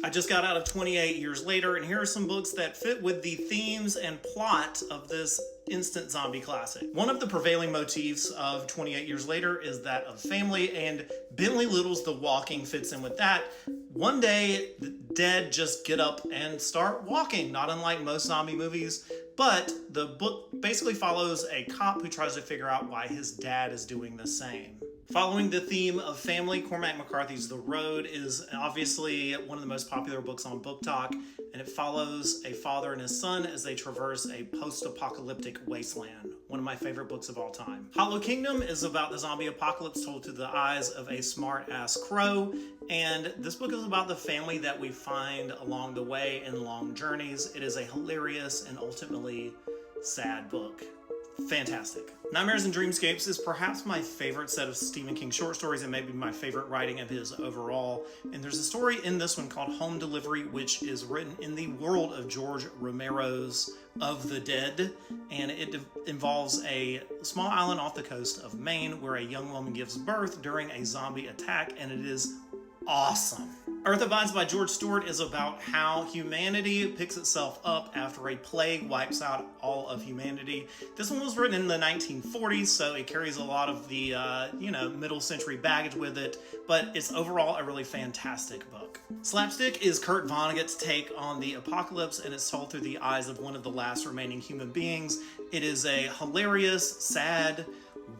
I just got out of 28 Years Later, and here are some books that fit with the themes and plot of this instant zombie classic. One of the prevailing motifs of 28 Years Later is that of family, and Bentley Little's The Walking fits in with that. One day, the dead just get up and start walking, not unlike most zombie movies, but the book basically follows a cop who tries to figure out why his dad is doing the same. Following the theme of family, Cormac McCarthy's The Road is obviously one of the most popular books on Book Talk, and it follows a father and his son as they traverse a post-apocalyptic wasteland. One of my favorite books of all time. Hollow Kingdom is about the zombie apocalypse told through the eyes of a smart-ass crow, and this book is about the family that we find along the way in long journeys. It is a hilarious and ultimately sad book. Fantastic. Nightmares and Dreamscapes is perhaps my favorite set of Stephen King short stories and maybe my favorite writing of his overall. And there's a story in this one called Home Delivery, which is written in the world of George Romero's Of the Dead. And it involves a small island off the coast of Maine where a young woman gives birth during a zombie attack, and it is awesome. Earth Abides by George Stewart is about how humanity picks itself up after a plague wipes out all of humanity. This one was written in the 1940s, so it carries a lot of the middle century baggage with it, but it's overall a really fantastic book. Slapstick is Kurt Vonnegut's take on the apocalypse, and it's told through the eyes of one of the last remaining human beings. It is a hilarious, sad,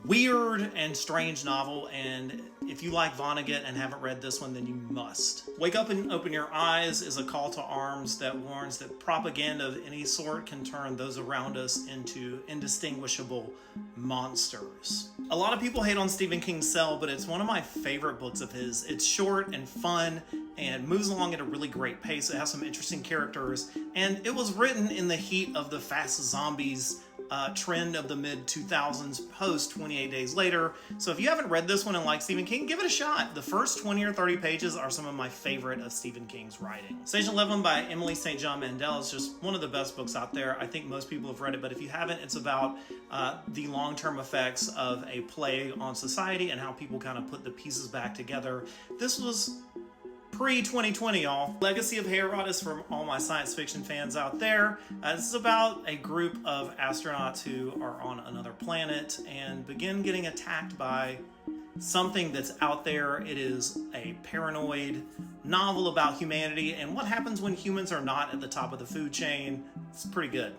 weird, and strange novel, and if you like Vonnegut and haven't read this one, then you must. Wake Up and Open Your Eyes is a call to arms that warns that propaganda of any sort can turn those around us into indistinguishable monsters. A lot of people hate on Stephen King's Cell, but it's one of my favorite books of his. It's short and fun and moves along at a really great pace. It has some interesting characters, and it was written in the heat of the fast zombies trend of the mid-2000s post 28 Days Later. So if you haven't read this one and like Stephen King, give it a shot. The first 20 or 30 pages are some of my favorite of Stephen King's writing. Stage 11 by Emily St. John Mandel is just one of the best books out there. I think most people have read it, but if you haven't, it's about the long-term effects of a plague on society and how people kind of put the pieces back together. This was pre-2020, y'all. Legacy of Herodotus from all my science fiction fans out there. This is about a group of astronauts who are on another planet and begin getting attacked by something that's out there. It is a paranoid novel about humanity and what happens when humans are not at the top of the food chain. It's pretty good.